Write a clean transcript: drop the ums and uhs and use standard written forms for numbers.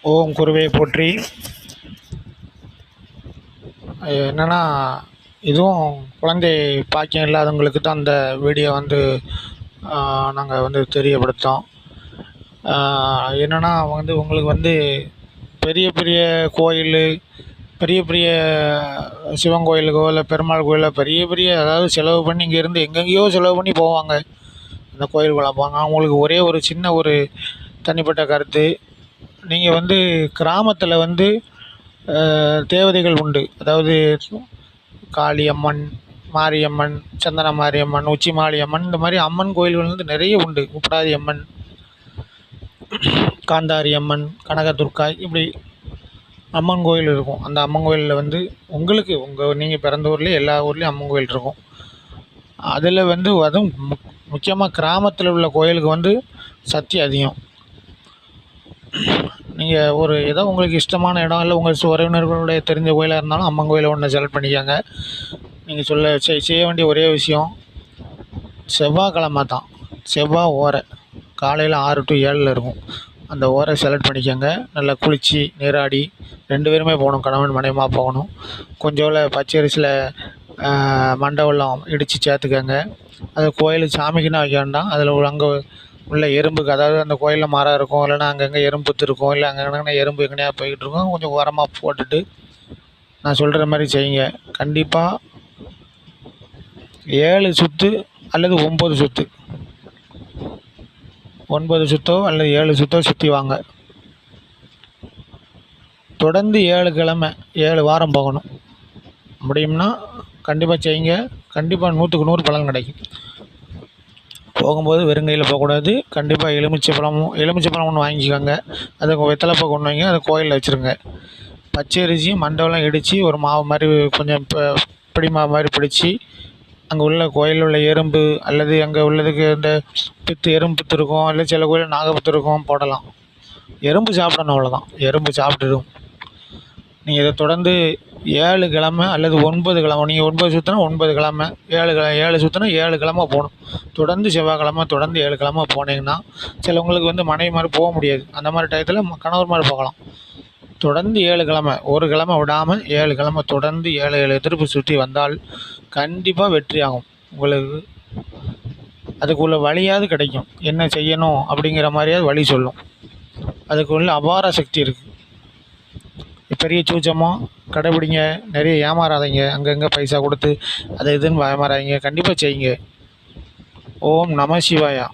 ஓம் குருவே போற்றி. என்னென்னா, இதுவும் குழந்தை பாக்கியம் இல்லாதவங்களுக்கு தான் அந்த வீடியோ வந்து நாங்கள் வந்து தெரியப்படுத்தோம். என்னென்னா உங்களுக்கு வந்து பெரிய பெரிய கோயில், பெரிய பெரிய சிவன் கோயிலுக்கோ இல்லை பெருமாள் கோயிலோ பெரிய பெரிய அதாவது செலவு பண்ணி இங்கேருந்து எங்கெங்கேயோ செலவு பண்ணி போவாங்க அந்த கோயிலுக்குள்ளே போவாங்க. அவங்களுக்கு ஒரே ஒரு சின்ன ஒரு தனிப்பட்ட கருத்து, நீங்கள் வந்து கிராமத்தில் வந்து தேவதைகள் உண்டு. அதாவது காளியம்மன், மாரியம்மன், சந்தன மாரியம்மன், உச்சி மாரியம்மன், இந்த மாதிரி அம்மன் கோயில்கள் வந்து நிறைய உண்டு. முப்படாதி அம்மன், காந்தாரி அம்மன், கனகதுர்கா, இப்படி அம்மன் கோயில் இருக்கும். அந்த அம்மன் கோயிலில் வந்து உங்களுக்கு நீங்கள் பிறந்த ஊர்லேயே எல்லா ஊர்லேயும் அம்மன் கோயில் இருக்கும். அதில் வந்து அதுவும் முக்கியமாக கிராமத்தில் உள்ள கோயிலுக்கு வந்து சக்தி அதிகம். நீங்கள் ஒரு ஏதோ உங்களுக்கு இஷ்டமான இடம் இல்லை உங்கள் உறவினர்களுடைய தெரிஞ்ச கோயிலாக இருந்தாலும் அம்மன் கோயிலை ஒன்று செலக்ட் பண்ணிக்கோங்க. நீங்கள் செய்ய வேண்டிய ஒரே விஷயம், செவ்வாய்க்கிழமை தான், செவ்வாய் ஓரை காலையில் 6 to 7 இருக்கும். அந்த ஓரை செலக்ட் பண்ணிக்கோங்க. நல்லா குளித்து நீராடி 2 பேருமே போகணும், கணவன் மனைவிமா போகணும். கொஞ்சோல பச்சரிசியில் மண்டவெல்லம் இடித்து சேர்த்துக்கோங்க. அது கோயிலுக்கு சாமிக்குன்னு வைக்க வேண்டாம். அதில் அங்கே உள்ள எறும்புக்கு, அதாவது அந்த கோயிலில் மரம் இருக்கும், இல்லைனா அங்கங்கே எறும்புத்து இருக்கும், இல்லை அங்கே எறும்பு எங்கனையா போய்கிட்டு இருக்கும், கொஞ்சம் உரமாக போட்டுட்டு நான் சொல்கிற மாதிரி செய்யுங்க. கண்டிப்பாக 7 சுற்று அல்லது 9 சுற்று, 9 சுற்றோ அல்லது 7 சுற்றோ சுற்றி வாங்க. தொடர்ந்து 7 கிழமை 7 வாரம் போகணும். முடியும்னா கண்டிப்பாக செய்யுங்க. கண்டிப்பாக 100க்கு 100 பலன் கிடைக்கும். போகும்போது வெறுங்கையில் போகக்கூடாது. கண்டிப்பாக எலுமிச்சை பழம் ஒன்று வாங்கிக்கோங்க. அதுக்கு வெத்தலைப்பா கொண்டு வைங்க, அதை கோயிலில் வச்சுருங்க. பச்சரிசி மண்டபம்லாம் இடித்து ஒரு மாவு மாதிரி கொஞ்சம் பிடி மாவு மாதிரி பிடிச்சி அங்கே உள்ள கோயிலில் உள்ள எறும்பு அல்லது அங்கே உள்ளதுக்கு இந்த எறும்பு பித்து இருக்கும், இல்லை சில கோயிலில் நாகப்பித்து இருக்கும், போடலாம். எறும்பு சாப்பிடணும், அவ்வளோதான். எறும்பு சாப்பிட்டுடும். நீங்கள் இதை தொடர்ந்து 7 கிழமை அல்லது 9 கிழமை, நீங்கள் 9 சுற்றினா 9 கிழமை, 7 சுற்றினா 7 கிழமை போகணும். தொடர்ந்து செவ்வாய்க்கிழமை தொடர்ந்து 7 கிழமை போனீங்கன்னா, சிலவங்களுக்கு வந்து மனைவி மாதிரி போக முடியாது. அந்த மாதிரி டயத்தில் கணவர் மாதிரி போகலாம். தொடர்ந்து 7 கிழமை, ஒரு கிழமை விடாமல் 7 கிழமை தொடர்ந்து 7 திருப்பு சுற்றி வந்தால் கண்டிப்பாக வெற்றி ஆகும். உங்களுக்கு அதுக்குள்ள வழியாவது கிடைக்கும். என்ன செய்யணும் அப்படிங்கிற மாதிரியாவது வழி சொல்லும். அதுக்குள்ள அபார சக்தி இருக்குது. பெரிய சூச்சமாக கடைபிடிங்க. நிறைய ஏமாறாதீங்க. அங்கங்கே பைசா கொடுத்து அதை இதுன்னு ஏமாறாதீங்க. கண்டிப்பாக செய்யுங்க. ஓம் நம சிவாயா.